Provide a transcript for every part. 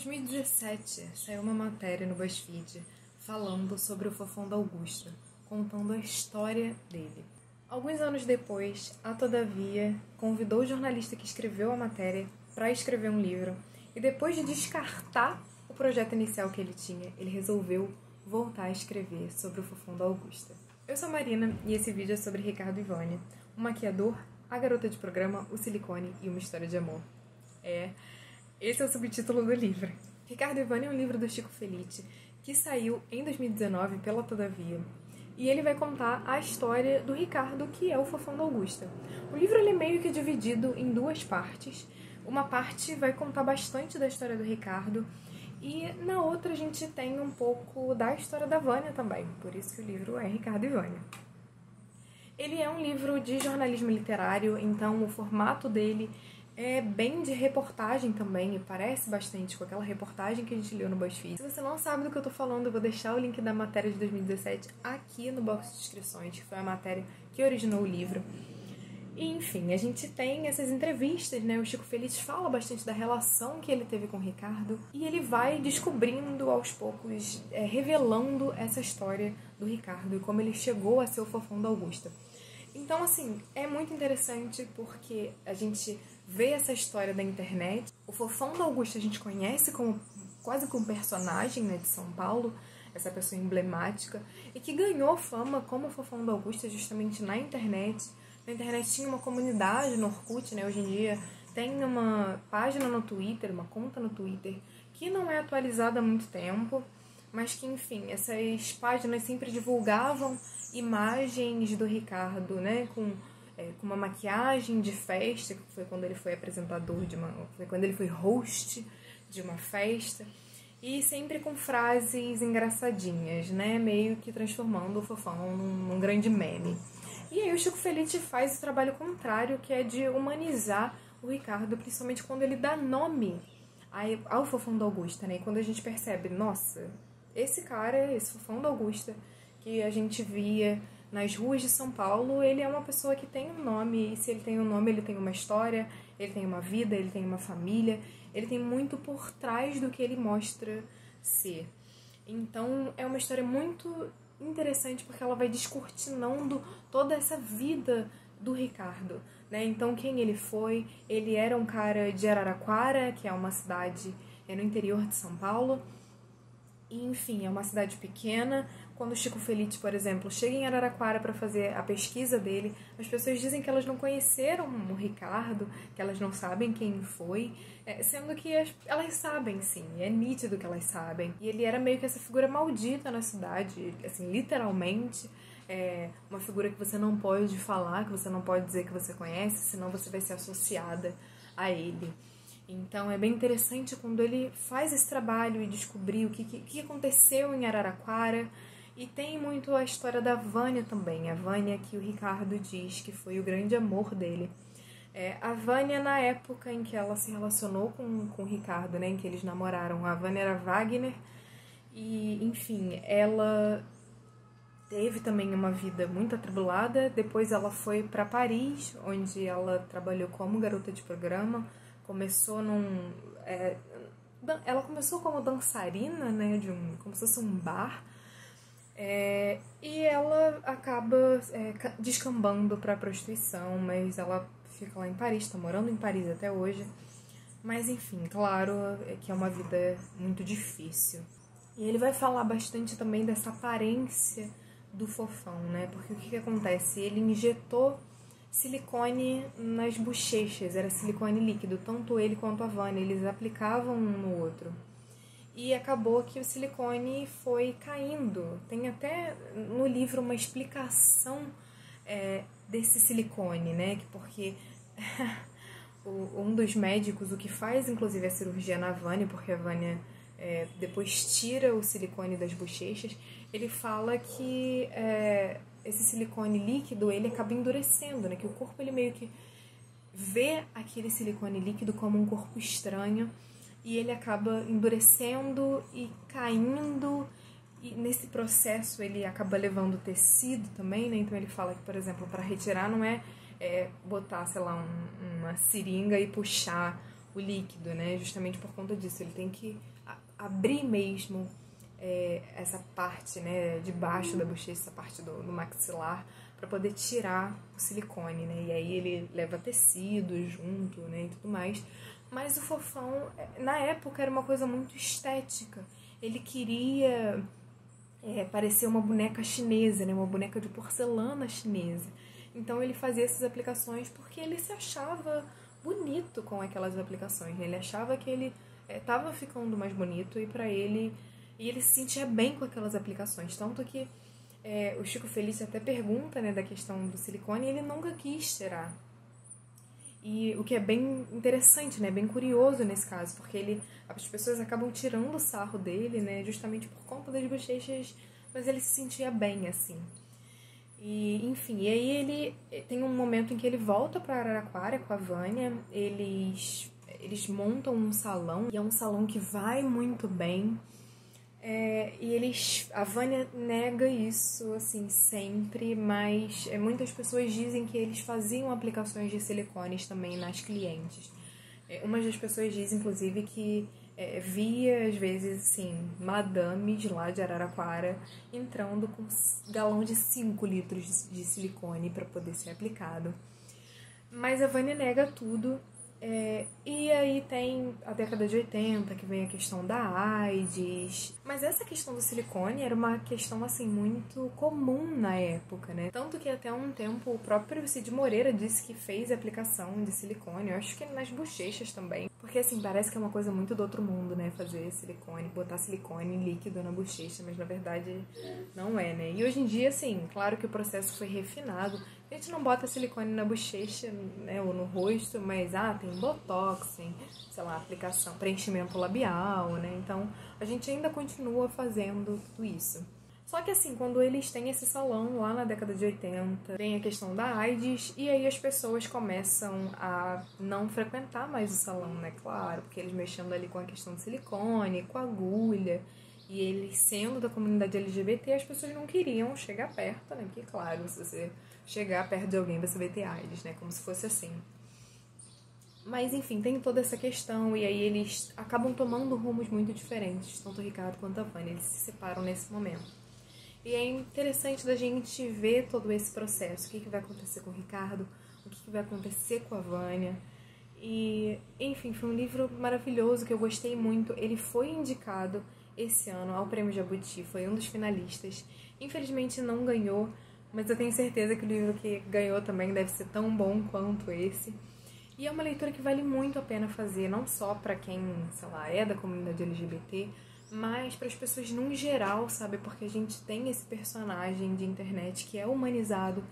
2017, saiu uma matéria no BuzzFeed falando sobre o Fofão da Augusta, contando a história dele. Alguns anos depois, a Todavia convidou o jornalista que escreveu a matéria para escrever um livro, e depois de descartar o projeto inicial que ele tinha, ele resolveu voltar a escrever sobre o Fofão da Augusta. Eu sou a Marina e esse vídeo é sobre Ricardo e Vânia, um maquiador, a garota de programa, o silicone e uma história de amor. Esse é o subtítulo do livro. Ricardo e Vânia é um livro do Chico Felitti que saiu em 2019 pela Todavia. E ele vai contar a história do Ricardo, que é o Fofão da Augusta. O livro ele é meio que dividido em duas partes. Uma parte vai contar bastante da história do Ricardo e na outra a gente tem um pouco da história da Vânia também. Por isso que o livro é Ricardo e Vânia. Ele é um livro de jornalismo literário, então o formato dele é bem de reportagem também, e parece bastante com aquela reportagem que a gente leu no BuzzFeed. Se você não sabe do que eu tô falando, eu vou deixar o link da matéria de 2017 aqui no box de descrições, que foi a matéria que originou o livro. E, enfim, a gente tem essas entrevistas, né? O Chico Felitti fala bastante da relação que ele teve com o Ricardo, e ele vai descobrindo aos poucos, revelando essa história do Ricardo e como ele chegou a ser o Fofão da Augusta. Então, assim, é muito interessante porque a gente vê essa história da internet. O Fofão da Augusta a gente conhece como quase como personagem, né, de São Paulo, essa pessoa emblemática, e que ganhou fama como o Fofão da Augusta justamente na internet. Na internet tinha uma comunidade no Orkut, né, hoje em dia tem uma página no Twitter, uma conta no Twitter, que não é atualizada há muito tempo, mas que, enfim, essas páginas sempre divulgavam imagens do Ricardo, né, com uma maquiagem de festa, que foi quando ele foi apresentador foi quando ele foi host de uma festa, e sempre com frases engraçadinhas, né, meio que transformando o Fofão num grande meme. E aí o Chico Felitti faz o trabalho contrário, que é de humanizar o Ricardo, principalmente quando ele dá nome ao Fofão da Augusta, né, e quando a gente percebe, nossa, esse cara, esse Fofão da Augusta, que a gente via nas ruas de São Paulo, ele é uma pessoa que tem um nome, e se ele tem um nome, ele tem uma história, ele tem uma vida, ele tem uma família, ele tem muito por trás do que ele mostra ser. Então, é uma história muito interessante, porque ela vai descortinando toda essa vida do Ricardo, né? Então, quem ele foi? Ele era um cara de Araraquara, que é uma cidade no interior de São Paulo, e, enfim, é uma cidade pequena. Quando o Chico Felitti, por exemplo, chega em Araraquara para fazer a pesquisa dele, as pessoas dizem que elas não conheceram o Ricardo, que elas não sabem quem foi, sendo que elas sabem, sim, é nítido que elas sabem. E ele era meio que essa figura maldita na cidade, assim, literalmente, uma figura que você não pode falar, que você não pode dizer que você conhece, senão você vai ser associada a ele. Então é bem interessante quando ele faz esse trabalho e descobrir o que aconteceu em Araraquara. E tem muito a história da Vânia também. A Vânia que o Ricardo diz que foi o grande amor dele. A Vânia, na época em que ela se relacionou com o Ricardo, né, em que eles namoraram, a Vânia era Wagner. E, enfim, ela teve também uma vida muito atribulada. Depois ela foi para Paris, onde ela trabalhou como garota de programa. Ela começou como dançarina, né, como se fosse um bar, e ela acaba descambando para a prostituição, mas ela fica lá em Paris, está morando em Paris até hoje. Mas enfim, claro que é uma vida muito difícil. E ele vai falar bastante também dessa aparência do Fofão, né, porque o que acontece? Ele injetou silicone nas bochechas, era silicone líquido, tanto ele quanto a Vânia, eles aplicavam um no outro. E acabou que o silicone foi caindo. Tem até no livro uma explicação desse silicone, né? Porque um dos médicos, o que faz inclusive a cirurgia na Vânia, porque a Vânia depois tira o silicone das bochechas, ele fala que esse silicone líquido, ele acaba endurecendo, né? Que o corpo, ele meio que vê aquele silicone líquido como um corpo estranho e ele acaba endurecendo e caindo, e nesse processo ele acaba levando tecido também, né? Então ele fala que, por exemplo, para retirar não é botar, sei lá, uma seringa e puxar o líquido, né? Justamente por conta disso. Ele tem que abrir mesmo essa parte, né, de baixo da bochecha, essa parte do maxilar, para poder tirar o silicone, né? E aí ele leva tecido junto, né, e tudo mais. Mas o Fofão, na época, era uma coisa muito estética. Ele queria parecer uma boneca chinesa, né? Uma boneca de porcelana chinesa. Então ele fazia essas aplicações porque ele se achava bonito com aquelas aplicações, né? Ele achava que ele estava ficando mais bonito e ele se sentia bem com aquelas aplicações. Tanto que o Chico Felício até pergunta, né, da questão do silicone, e ele nunca quis tirar. E o que é bem interessante, né, bem curioso nesse caso, porque as pessoas acabam tirando o sarro dele, né, justamente por conta das bochechas, mas ele se sentia bem, assim. E, enfim, e aí ele tem um momento em que ele volta para Araraquara com a Vânia, eles montam um salão, e é um salão que vai muito bem, e a Vânia nega isso, assim, sempre, mas muitas pessoas dizem que eles faziam aplicações de silicones também nas clientes. Uma das pessoas diz, inclusive, que via, às vezes, assim, madames lá de Araraquara entrando com um galão de 5 litros de silicone para poder ser aplicado. Mas a Vânia nega tudo. E aí tem a década de 80, que vem a questão da AIDS. Mas essa questão do silicone era uma questão, assim, muito comum na época, né? Tanto que até um tempo o próprio Cid Moreira disse que fez a aplicação de silicone. Eu acho que nas bochechas também. Porque, assim, parece que é uma coisa muito do outro mundo, né? Fazer silicone, botar silicone líquido na bochecha. Mas, na verdade, não é, né? E hoje em dia, assim, claro que o processo foi refinado. A gente não bota silicone na bochecha, né, ou no rosto, mas tem botox, tem, sei lá, aplicação, preenchimento labial, né? Então, a gente ainda continua fazendo tudo isso. Só que assim, quando eles têm esse salão lá na década de 80, vem a questão da AIDS, e aí as pessoas começam a não frequentar mais o salão, né? Claro, porque eles mexendo ali com a questão do silicone, com a agulha, e eles sendo da comunidade LGBT, as pessoas não queriam chegar perto, né? Porque, claro, se você chegar perto de alguém, você vai ter AIDS, né? Como se fosse assim. Mas, enfim, tem toda essa questão, e aí eles acabam tomando rumos muito diferentes, tanto o Ricardo quanto a Vânia, eles se separam nesse momento. E é interessante da gente ver todo esse processo, o que vai acontecer com o Ricardo, o que vai acontecer com a Vânia. E, enfim, foi um livro maravilhoso que eu gostei muito. Ele foi indicado esse ano ao Prêmio Jabuti, foi um dos finalistas. Infelizmente não ganhou, mas eu tenho certeza que o livro que ganhou também deve ser tão bom quanto esse. E é uma leitura que vale muito a pena fazer, não só para quem, sei lá, é da comunidade LGBT, mas para as pessoas no geral, sabe? Porque a gente tem esse personagem de internet que é humanizado.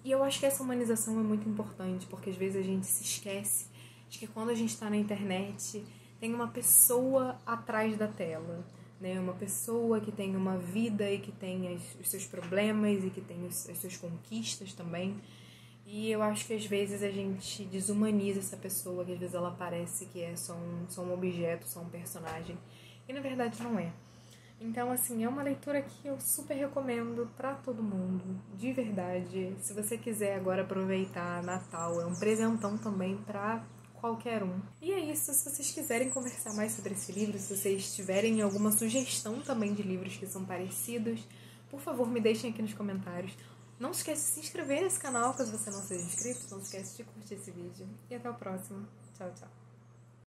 E eu acho que essa humanização é muito importante, porque às vezes a gente se esquece de que quando a gente está na internet, tem uma pessoa atrás da tela, né? Uma pessoa que tem uma vida e que tem os seus problemas e que tem as suas conquistas também. E eu acho que às vezes a gente desumaniza essa pessoa, que às vezes ela parece que é só um objeto, só um personagem. E na verdade não é. Então, assim, é uma leitura que eu super recomendo pra todo mundo, de verdade. Se você quiser agora aproveitar Natal, é um presentão também pra qualquer um. E é isso, se vocês quiserem conversar mais sobre esse livro, se vocês tiverem alguma sugestão também de livros que são parecidos, por favor, me deixem aqui nos comentários. Não se esqueça de se inscrever nesse canal caso você não seja inscrito, não se esqueça de curtir esse vídeo. E até o próximo. Tchau, tchau.